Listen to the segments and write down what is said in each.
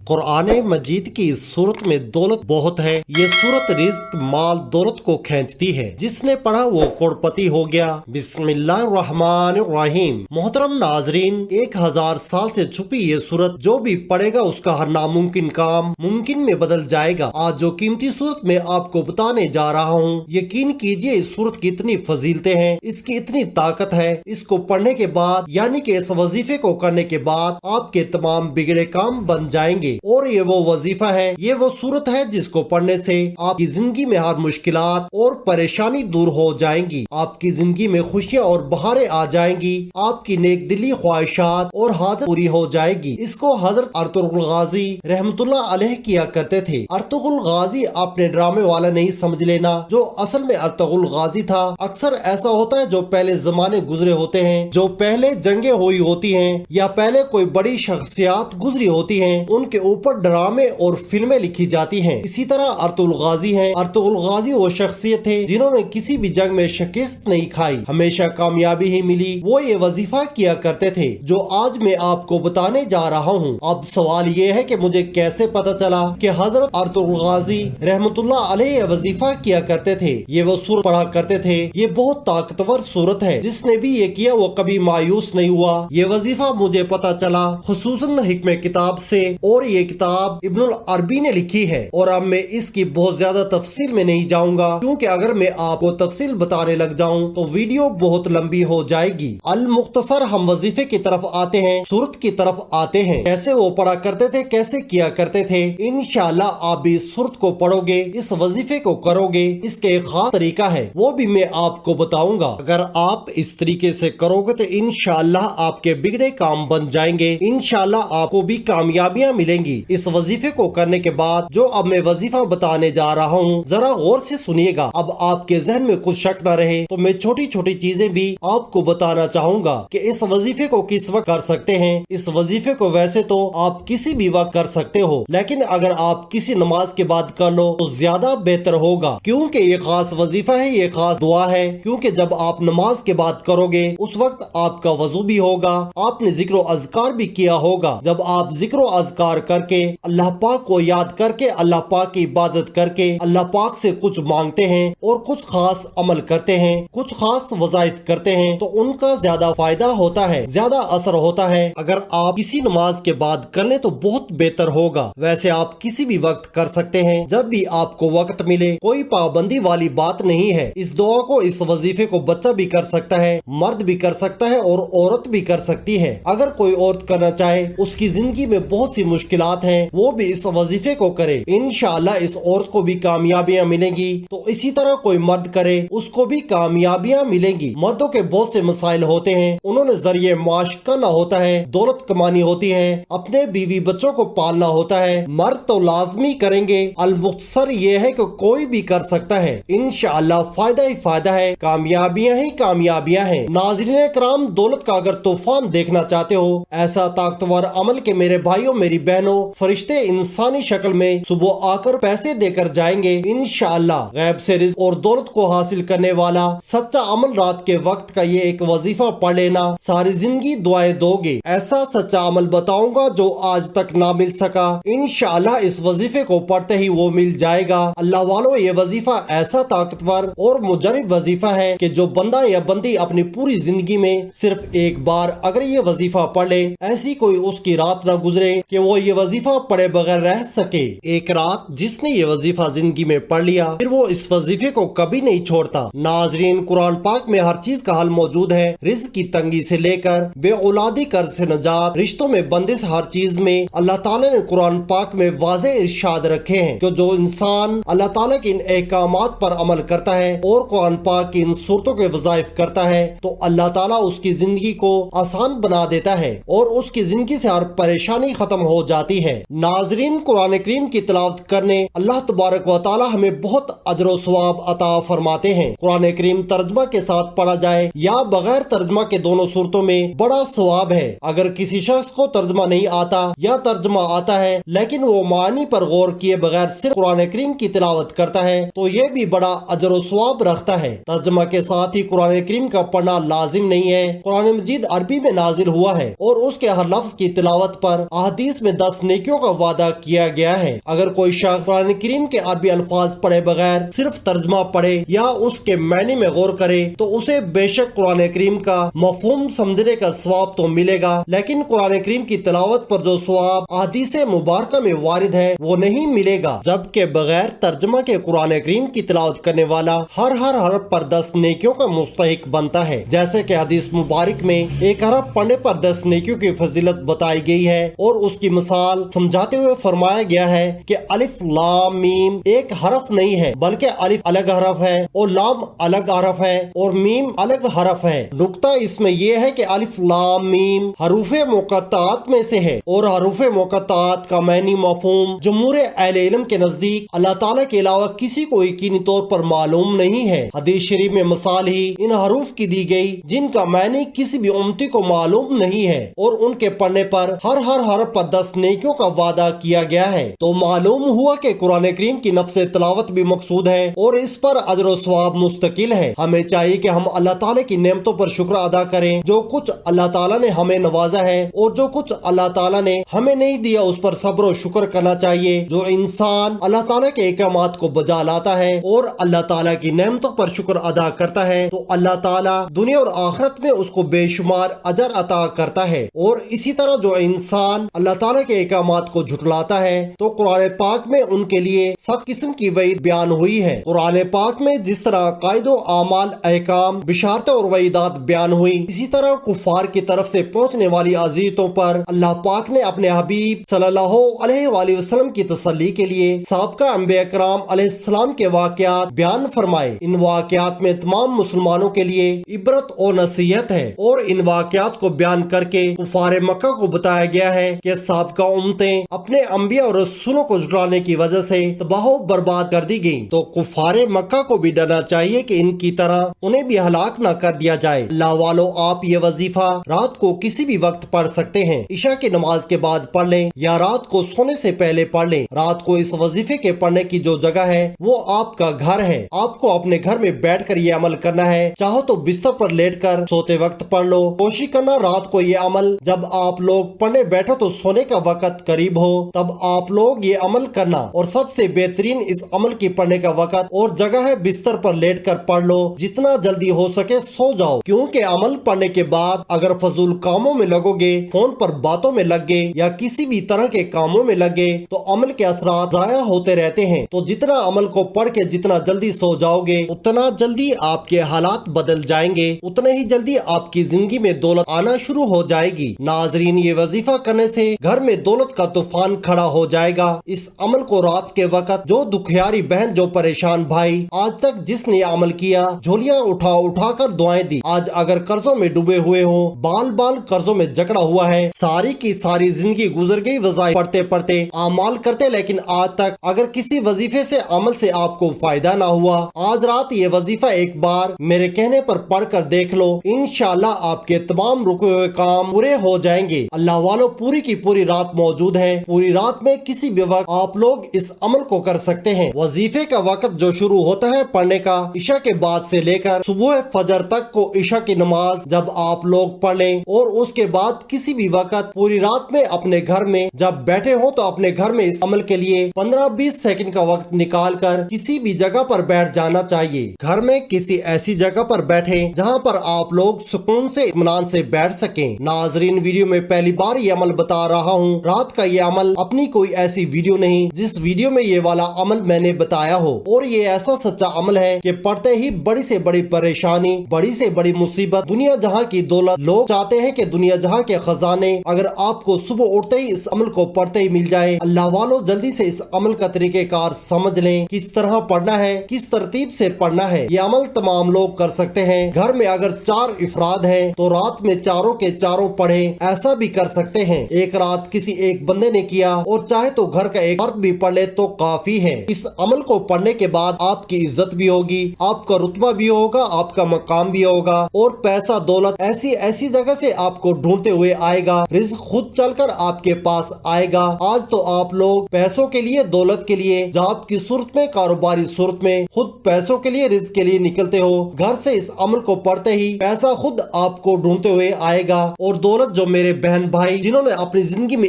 قرآن مجید کی اس صورت میں دولت بہت ہے۔ یہ صورت رزق مال دولت کو کھینچتی ہے، جس نے پڑھا وہ کروڑپتی ہو گیا۔ بسم اللہ الرحمن الرحیم۔ محترم ناظرین، 1000 سال سے چھپی یہ صورت جو بھی پڑھے گا اس کا ہر ناممکن کام ممکن میں بدل جائے گا۔ آج جو قیمتی صورت میں آپ کو بتانے جا رہا ہوں، یقین کیجئے اس صورت کی اتنی فضیلتیں ہیں، اس کی اتنی طاقت ہے، اس کو پڑھنے کے بعد یعنی کہ اس وظیفے کو کرنے کے بعد آپ کے تمام بگڑے کام بن جائیں گے۔ اور یہ وہ وظیفہ ہے، یہ وہ صورت ہے جس کو پڑھنے سے آپ کی زندگی میں ہر مشکلات اور پریشانی دور ہو جائیں گی، آپ کی زندگی میں خوشیاں اور بہاریں آ جائیں گی، آپ کی نیک دلی خواہشات اور حاجت پوری ہو جائے گی۔ اس کو حضرت ارطغرل غازی رحمت اللہ علیہ کیا کرتے تھے۔ ارطغرل غازی اپنے ڈرامے والا نہیں سمجھ لینا، جو اصل میں ارطغرل غازی تھا۔ اکثر ایسا ہوتا ہے جو پہلے زمانے گزرے ہوتے ہیں، جو پہلے جنگیں ہوئی ہوتی ہیں یا پہلے کوئی بڑی شخصیات گزری ہوتی ہیں، ان کے اوپر ڈرامے اور فلمیں لکھی جاتی ہیں۔ اسی طرح ارطغرل غازی ہیں۔ ارطغرل غازی وہ شخصیت تھے جنہوں نے کسی بھی جنگ میں شکست نہیں کھائی، ہمیشہ کامیابی ہی ملی۔ وہ یہ وظیفہ کیا کرتے تھے جو آج میں آپ کو بتانے جا رہا ہوں۔ اب سوال یہ ہے کہ مجھے کیسے پتا چلا کہ حضرت ارطغرل غازی رحمت اللہ علیہ وظیفہ کیا کرتے تھے، یہ وہ سورت پڑھا کرتے تھے۔ یہ بہت طاقتور سورت ہے، جس نے بھی یہ کیا وہ کبھی مایوس نہیں ہوا۔ یہ وظیفہ مجھے پتا چلا خصوصاً حکم کتاب سے، اور یہ کتاب ابن العربی نے لکھی ہے۔ اور اب میں اس کی بہت زیادہ تفصیل میں نہیں جاؤں گا، کیونکہ اگر میں آپ کو تفصیل بتانے لگ جاؤں تو ویڈیو بہت لمبی ہو جائے گی۔ المختصر ہم وظیفے کی طرف آتے ہیں، سورت کی طرف آتے ہیں، کیسے وہ پڑھا کرتے تھے، کیسے کیا کرتے تھے۔ انشاءاللہ آپ بھی اس سورت کو پڑھو گے، اس وظیفے کو کرو گے، اس کے ایک خاص طریقہ ہے، وہ بھی میں آپ کو بتاؤں گا۔ اگر آپ اس طریقے سے کرو گے تو انشاءاللہ آپ کے بگڑے کام بن جائیں گے، انشاءاللہ آپ کو بھی کامیابیاں ملیں گی۔ اس وظیفے کو کرنے کے بعد جو اب میں وظیفہ بتانے جا رہا ہوں، ذرا غور سے سنیے گا۔ اب آپ کے ذہن میں کچھ شک نہ رہے تو میں چھوٹی چھوٹی چیزیں بھی آپ کو بتانا چاہوں گا کہ اس وظیفے کو کس وقت کر سکتے ہیں۔ اس وظیفے کو ویسے تو آپ کسی بھی وقت کر سکتے ہو، لیکن اگر آپ کسی نماز کے بعد کر لو تو زیادہ بہتر ہوگا، کیونکہ یہ خاص وظیفہ ہے، یہ خاص دعا ہے۔ کیونکہ جب آپ نماز کے بعد کرو گے اس وقت آپ کا وضو بھی ہوگا، آپ نے ذکر و اذکار بھی کیا ہوگا۔ جب آپ ذکر و اذکار کر کے اللہ پاک کو یاد کر کے، اللہ پاک کی عبادت کر کے اللہ پاک سے کچھ مانگتے ہیں اور کچھ خاص عمل کرتے ہیں، کچھ خاص وظائف کرتے ہیں، تو ان کا زیادہ فائدہ ہوتا ہے، زیادہ اثر ہوتا ہے۔ اگر آپ کسی نماز کے بعد کر لیں تو بہت بہتر ہوگا۔ ویسے آپ کسی بھی وقت کر سکتے ہیں، جب بھی آپ کو وقت ملے، کوئی پابندی والی بات نہیں ہے۔ اس دعا کو، اس وظیفے کو بچہ بھی کر سکتا ہے، مرد بھی کر سکتا ہے اور عورت بھی کر سکتی ہے۔ اگر کوئی عورت کرنا چاہے، اس کی زندگی میں بہت سی مشکلات ہیں، وہ بھی اس وظیفے کو کرے، انشاءاللہ اس عورت کو بھی کامیابیاں ملیں گی۔ تو اسی طرح کوئی مرد کرے، اس کو بھی کامیابیاں ملیں گی۔ مردوں کے بہت سے مسائل ہوتے ہیں، انہوں نے ذریعے معاش کرنا ہوتا ہے، دولت کمانی ہوتی ہے، اپنے بیوی بچوں کو پالنا ہوتا ہے۔ مرد تو لازمی کریں گے، المختصر یہ ہے کہ کوئی بھی کر سکتا ہے، انشاءاللہ فائدہ ہی فائدہ ہے، کامیابیاں ہی کامیابیاں ہیں۔ ناظرین کرام، دولت کا اگر طوفان دیکھنا چاہتے ہو، ایسا طاقتور عمل کہ میرے بھائیوں میری بہنوں، فرشتے انسانی شکل میں صبح آ کر پیسے دے کر جائیں گے، انشاءاللہ غیب سے رزق اور دولت کو حاصل کرنے والا سچا عمل رات کے وقت کا یہ ایک وظیفہ پڑھ لینا، ساری زندگی دعائیں دو گے۔ ایسا سچا عمل بتاؤں گا جو آج تک نہ مل سکا، انشاءاللہ اس وظیفے کو پڑھتے ہی وہ مل جائے گا۔ اللہ والو، یہ وظیفہ ایسا طاقتور اور مجرب وظیفہ ہے کہ جو بندہ یا بندی اپنی پوری زندگی میں صرف ایک بار اگر یہ وظیفہ پڑھ لے، ایسی کوئی اس کی رات نہ گزرے کہ وہ یہ وظیفہ پڑھے بغیر رہ سکے۔ ایک رات جس نے یہ وظیفہ زندگی میں پڑھ لیا، پھر وہ اس وظیفے کو کبھی نہیں چھوڑتا۔ ناظرین، قرآن پاک میں ہر چیز کا حل موجود ہے، رزق کی تنگی سے لے کر بے اولادی قرض سے نجات، رشتوں میں بندش، ہر چیز میں اللہ تعالیٰ نے قرآن پاک میں واضح ارشاد رکھے ہیں کہ جو انسان اللہ تعالیٰ کے ان احکامات پر عمل کرتا ہے اور قرآن پاک کی ان صورتوں کے وظائف کرتا ہے تو اللہ تعالیٰ اس کی زندگی کو آسان بنا دیتا ہے اور اس کی زندگی سے ہر پریشانی ختم ہو جاتی ہے۔ ناظرین، قرآن کریم کی تلاوت کرنے اللہ تبارک و تعالیٰ ہمیں بہت اجر و ثواب عطا فرماتے ہیں۔ قرآن کریم ترجمہ کے ساتھ پڑھا جائے یا بغیر ترجمہ کے، دونوں صورتوں میں بڑا ثواب ہے۔ اگر کسی شخص کو ترجمہ نہیں آتا یا ترجمہ آتا ہے لیکن وہ معنی پر غور کیے بغیر صرف قرآن کریم کی تلاوت کرتا ہے تو یہ بھی بڑا اجر و ثواب رکھتا ہے۔ ترجمہ کے ساتھ ہی قرآن کریم کا پڑھنا لازم نہیں ہے۔ قرآن مجید عربی میں نازل ہوا ہے اور اس کے ہر لفظ کی تلاوت پر احادیث میں 10 10 نیکیوں کا وعدہ کیا گیا ہے۔ اگر کوئی شخص قرآن کریم کے عربی الفاظ پڑھے بغیر صرف ترجمہ پڑھے یا اس کے معنی میں غور کرے تو اسے بے شک قرآن کریم کا مفہوم سمجھنے کا ثواب تو ملے گا، لیکن قرآن کریم کی تلاوت پر جو ثواب احادیث مبارکہ میں وارد ہے وہ نہیں ملے گا، جبکہ بغیر ترجمہ کے قرآن کریم کی تلاوت کرنے والا ہر حرف پر 10 نیکیوں کا مستحق بنتا ہے، جیسے کہ حدیث مبارک میں ایک حرف پڑھنے پر 10 نیکیوں کی فضیلت بتائی گئی ہے، اور اس کی مثال سمجھاتے ہوئے فرمایا گیا ہے کہ الف لام میم ایک حرف نہیں ہے، بلکہ الف الگ حرف ہے اور لام الگ حرف ہے اور میم الگ حرف ہے۔ نقطہ اس میں یہ ہے کہ الف لام میم حروف مقطعات میں سے ہے، اور حروف مقطعات کا معنی مفہوم جمہور اہل علم کے نزدیک اللہ تعالیٰ کے علاوہ کسی کو یقینی طور پر معلوم نہیں ہے۔ حدیث شریف میں مثال ہی ان حروف کی دی گئی جن کا معنی کسی بھی امتی کو معلوم نہیں ہے، اور ان کے پڑھنے پر ہر حرف پر 10 نیکیوں کا وعدہ کیا گیا ہے۔ تو معلوم ہوا کہ قرآن کریم کی نفس تلاوت بھی مقصود ہے اور اس پر اجر و ثواب مستقل ہے۔ ہمیں چاہیے کہ ہم اللہ تعالیٰ کی نعمتوں پر شکر ادا کریں، جو کچھ اللہ تعالیٰ نے ہمیں نوازا ہے، اور جو کچھ اللہ تعالیٰ نے ہمیں نہیں دیا اس پر صبر و شکر کرنا چاہیے۔ جو انسان اللہ تعالیٰ کے احکامات کو بجا لاتا ہے اور اللہ تعالیٰ کی نعمتوں پر شکر ادا کرتا ہے تو اللہ تعالیٰ دنیا اور آخرت میں اس کو بے شمار اجر عطا کرتا ہے، اور اسی طرح جو انسان اللہ تعالیٰ کے احکامات کو جھٹلاتا ہے تو قرآن پاک میں ان کے لیے سخت قسم کی وعید بیان ہوئی ہے۔ قرآن پاک میں جس طرح قائد و اعمال، احکام، بشارتیں اور وعیدات بیان ہوئی، اسی طرح کفار کی طرف سے پہنچنے والی اذیتوں پر اللہ پاک نے اپنے حبیب صلی اللہ علیہ وآلہ وسلم کی تسلی کے لیے سابقہ انبیاء کرام علیہ السلام کے واقعات بیان فرمائے۔ ان واقعات میں تمام مسلمانوں کے لیے عبرت اور نصیحت ہے، اور ان واقعات کو بیان کر کے کفار مکہ کو بتایا گیا ہے کہ سابقہ امتیں اپنے انبیاء اور رسولوں کو جھٹلانے کی وجہ سے تباہ و برباد کر دی گئیں، تو کفار مکہ کو بھی ڈرنا چاہیے کہ ان کی طرح انہیں بھی ہلاک نہ کر دیا جائے۔ اللہ والو، آپ یہ وظیفہ رات کو کسی بھی وقت پڑھ سکتے ہیں، عشاء کی نماز کے بعد پڑھ لیں یا رات کو سونے سے پہلے پڑھ لیں۔ رات کو اس وظیفے کے پڑھنے کی جو جگہ ہے وہ آپ کا گھر ہے، آپ کو اپنے گھر میں بیٹھ کر یہ عمل کرنا ہے، چاہو تو بستر پر لیٹ کر سوتے وقت پڑھ لو۔ کوشش کرنا رات کو یہ عمل جب آپ لوگ پڑھنے بیٹھو تو سونے کا وقت قریب ہو، تب آپ لوگ یہ عمل کرنا، اور سب سے بہترین اس عمل کی پڑھنے کا وقت اور جگہ ہے بستر پر لیٹ کر پڑھ لو، جتنا جلدی ہو سکے سو جاؤ، کیونکہ عمل پڑھنے کے بعد اگر فضول کاموں میں لگو گے، فون پر باتوں میں لگ گئے یا کسی بھی طرح کے کاموں میں لگ گئے تو عمل کے اثرات ضائع ہوتے رہتے ہیں۔ تو جتنا عمل کو پڑھ کے جتنا جلدی سو جاؤ گے اتنا جلدی آپ کے حالات بدل جائیں گے، اتنا ہی جلدی آپ کی زندگی میں دولت آنا شروع ہو جائے گی۔ ناظرین، یہ وظیفہ کرنے سے گھر میں دولت کا طوفان کھڑا ہو جائے گا۔ اس عمل کو رات کے وقت جو دکھیاری بہن، جو پریشان بھائی، آج تک جس نے عمل کیا، جھولیاں اٹھا اٹھا کر دعائیں دی، آج اگر قرضوں میں ڈوبے ہوئے ہو، بال بال قرضوں میں جکڑا ہوا ہے، ساری کی ساری زندگی گزر گئی وظائف پڑھتے پڑھتے، اعمال کرتے، لیکن آج تک اگر کسی وظیفے سے عمل سے آپ کو فائدہ نہ ہوا، آج رات یہ وظیفہ ایک بار میرے کہنے پر پڑھ کر دیکھ لو، انشاءاللہ آپ کے تمام رکے ہوئے کام پورے ہو جائیں گے۔ اللہ والو، پوری کی پوری رات موجود ہے، پوری رات میں کسی بھی وقت آپ لوگ اس عمل کو کر سکتے ہیں۔ وظیفے کا وقت جو شروع ہوتا ہے پڑھنے کا عشاء کے بعد سے لے کر صبح فجر تک کو، عشاء کی نماز جب آپ لوگ پڑھ لیں اور اس کے بعد کسی بھی وقت پوری رات میں اپنے گھر میں جب بیٹھے ہوں تو اپنے گھر میں اس عمل کے لیے 15-20 سیکنڈ کا وقت نکال کر کسی بھی جگہ پر بیٹھ جانا چاہیے۔ گھر میں کسی ایسی جگہ پر بیٹھیں جہاں پر آپ لوگ سکون سے اطمینان سے بیٹھ سکیں۔ ناظرین، ویڈیو میں پہلی بار یہ عمل بتا رہا ہوں، رات کا یہ عمل اپنی کوئی ایسی ویڈیو نہیں جس ویڈیو میں یہ والا عمل میں نے بتایا ہو، اور یہ ایسا سچا عمل ہے کہ پڑھتے ہی بڑی سے بڑی پریشانی، بڑی سے بڑی مصیبت، دنیا جہاں کی دولت، لوگ چاہتے ہیں کہ دنیا جہاں کے خزانے اگر آپ کو صبح اٹھتے ہی اس عمل کو پڑھتے ہی مل جائے۔ اللہ والو، جلدی سے اس عمل کا طریقہ کار سمجھ لیں، کس طرح پڑھنا ہے، کس ترتیب سے پڑھنا ہے۔ یہ عمل تمام لوگ کر سکتے ہیں۔ گھر میں اگر 4 افراد ہیں تو رات میں چاروں کے چاروں پڑھیں، ایسا بھی کر سکتے ہیں۔ ایک رات کسی ایک بندے نے کیا اور چاہے تو گھر کا ایک فرد بھی پڑھ لے تو کافی ہے۔ اس عمل کو پڑھنے کے بعد آپ کی عزت بھی ہوگی، آپ کا رتبہ بھی ہوگا، آپ کا مقام بھی ہوگا، اور پیسہ دولت ایسی جگہ سے آپ کو ڈھونڈتے ہوئے آئے گا، رزق خود چل کر آپ کے پاس آئے گا۔ آج تو آپ لوگ پیسوں کے لیے، دولت کے لیے، جاب کی صورت میں، کاروباری صورت میں خود پیسوں کے لیے، رزق کے لیے نکلتے ہو۔ گھر سے اس عمل کو پڑھتے ہی پیسہ خود آپ کو ڈھونڈتے ہوئے آئے گا، اور دولت جو میرے بہن بھائی جنہوں نے اپنی زندگی میں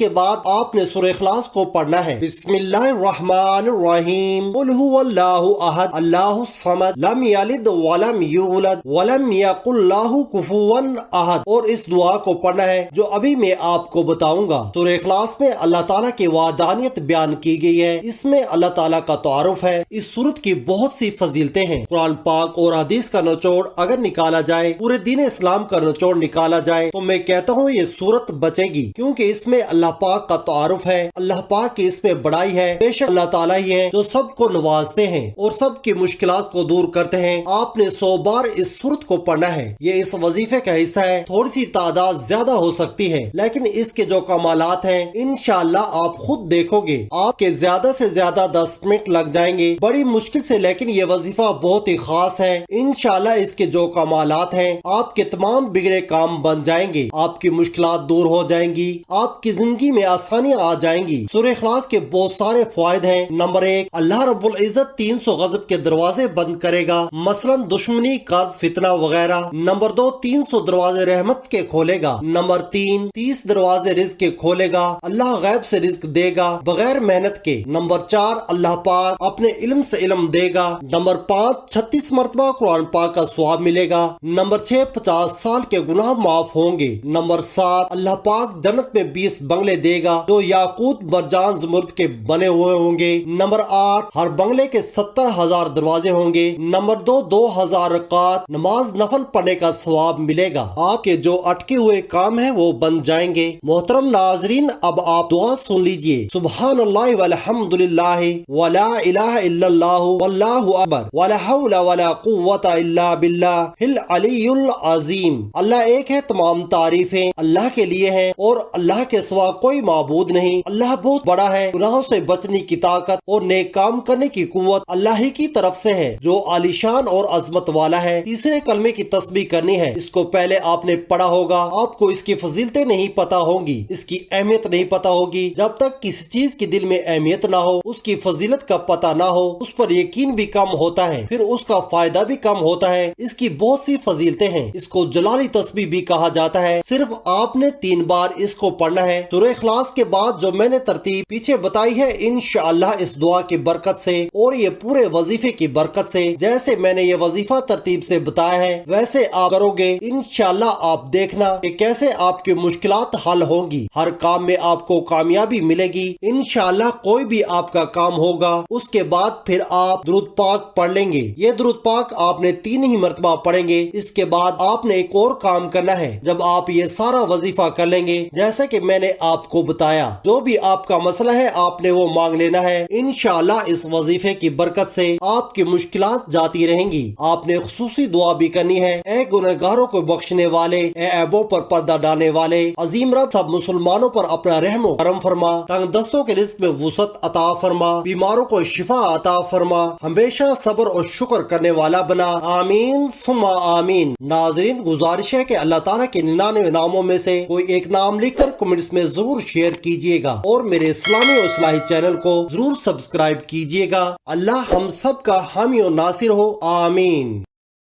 اس کے بعد آپ نے سورہ اخلاص کو پڑھنا ہے۔ بسم اللہ الرحمن الرحیم، قل هو اللہ احد اللہ الصمد لم یلد ولم یولد ولم یکن لہ کفوا احد، اور اس دعا کو پڑھنا ہے جو ابھی میں آپ کو بتاؤں گا۔ سورہ اخلاص میں اللہ تعالیٰ کی وحدانیت بیان کی گئی ہے، اس میں اللہ تعالیٰ کا تعارف ہے۔ اس سورت کی بہت سی فضیلتیں ہیں۔ قرآن پاک اور حدیث کا نچوڑ اگر نکالا جائے، پورے دین اسلام کا نچوڑ نکالا جائے، تو میں کہتا ہوں یہ سورت بچے گی، کیونکہ اس میں اللہ پاک کا تعارف ہے، اللہ پاک کی اس میں بڑائی ہے۔ بے شک اللہ تعالیٰ ہی ہے جو سب کو نوازتے ہیں اور سب کی مشکلات کو دور کرتے ہیں۔ آپ نے 100 بار اس سورت کو پڑھنا ہے، یہ اس وظیفے کا حصہ ہے۔ تھوڑی سی تعداد زیادہ ہو سکتی ہے، لیکن اس کے جو کمالات ہیں انشاءاللہ آپ خود دیکھو گے، آپ کے زیادہ سے زیادہ 10 منٹ لگ جائیں گے، بڑی مشکل سے، لیکن یہ وظیفہ بہت ہی خاص ہے۔ انشاءاللہ اس کے جو کمالات ہیں، آپ کے تمام بگڑے کام بن جائیں گے، آپ کی مشکلات دور ہو جائیں گی، آپ کی زندگی میں آسانیاں آ جائیں گی۔ سورہ اخلاص کے بہت سارے فوائد ہیں۔ نمبر 1، اللہ رب العزت 300 غضب کے دروازے بند کرے گا، مثلا دشمنی، قرض، فتنہ وغیرہ۔ نمبر 2، 300 دروازے رحمت کے کھولے گا۔ نمبر 3، 30 دروازے رزق کے کھولے گا، اللہ غیب سے رزق دے گا بغیر محنت کے۔ نمبر 4، اللہ پاک اپنے علم سے علم دے گا۔ نمبر 5، 36 مرتبہ قرآن پاک کا ثواب ملے گا۔ نمبر 6، 50 سال کے گناہ معاف ہوں گے۔ نمبر 7، اللہ پاک جنت میں 20 بنگلے دے گا جو یاقوت، مرجان، زمرد کے بنے ہوئے ہوں گے۔ نمبر 8، ہر بنگلے کے 70,000 دروازے ہوں گے۔ نمبر 2، 2000 رکعت نماز نفل پڑھنے کا ثواب ملے گا۔ آپ کے جو اٹکے ہوئے کام ہیں وہ بن جائیں گے۔ محترم ناظرین، اب آپ دعا سن لیجئے۔ سبحان اللہ والحمد للہ ولا الہ الا اللہ واللہ اکبر ولا حول ولا قوت الا باللہ العلی العظیم۔ اللہ ایک ہے، تمام تعریفیں اللہ کے لیے ہیں اور اللہ کے سوا کوئی معبود نہیں۔ اللہ بہت بڑا ہے، گناہوں سے بچنے کی طاقت اور نیک کام کرنے کی قوت اللہ ہی کی طرف سے ہے جو عالیشان اور عظمت والا ہے۔ تیسرے کلمے کی تسبیح کرنی ہے، اس کو پہلے آپ نے پڑھا ہوگا، آپ کو اس کی فضیلتیں نہیں پتا ہوں گی، اس کی اہمیت نہیں پتا ہوگی۔ جب تک کسی چیز کی دل میں اہمیت نہ ہو، اس کی فضیلت کا پتہ نہ ہو، اس پر یقین بھی کم ہوتا ہے، پھر اس کا فائدہ بھی کم ہوتا ہے۔ اس کی بہت سی فضیلتیں ہیں، اس کو جلالی تسبیح بھی کہا جاتا ہے۔ صرف آپ نے 3 بار اس کو پڑھنا ہے۔ سورہ اخلاص کے بعد جو میں نے ترتیب پیچھے بتائی ہے، انشاءاللہ اس دعا کی برکت سے اور یہ پورے وظیفے کی برکت سے، جیسے میں نے یہ وظیفہ ترتیب سے بتایا ہے ویسے آپ کرو گے، انشاءاللہ آپ دیکھنا کہ کیسے آپ کی مشکلات حل ہوں گی، ہر کام میں آپ کو کامیابی ملے گی۔ انشاءاللہ کوئی بھی آپ کا کام ہوگا، اس کے بعد پھر آپ درود پاک پڑھ لیں گے۔ یہ درود پاک آپ نے 3 ہی مرتبہ پڑھیں گے۔ اس کے بعد آپ نے ایک اور کام کرنا ہے۔ جب آپ یہ سارا وظیفہ کر لیں گے جیسے کہ میں نے آپ کو بتایا، جو بھی آپ کا مسئلہ ہے آپ نے وہ مانگ لینا ہے۔ انشاءاللہ اس وظیفے کی برکت سے آپ کی مشکلات جاتی رہیں گی۔ آپ نے خصوصی دعا بھی کرنی ہے، اے گنہگاروں کو بخشنے والے، اے عیبوں پر پردہ ڈالنے والے عظیم رب، سب مسلمانوں پر اپنا رحم و کرم فرما، تنگ دستوں کے رزق میں وسعت عطا فرما، بیماروں کو شفا عطا فرما، ہمیشہ صبر اور شکر کرنے والا بنا، آمین ثم آمین۔ ناظرین، گزارش ہے کہ اللہ تعالیٰ کے 99 ناموں میں سے کوئی ایک نام لکھ کر کمنٹس میں ضرور شیئر کیجئے گا اور میرے اسلامی اور اصلاحی چینل کو ضرور سبسکرائب کیجئے گا۔ اللہ ہم سب کا حامی و ناصر ہو، آمین۔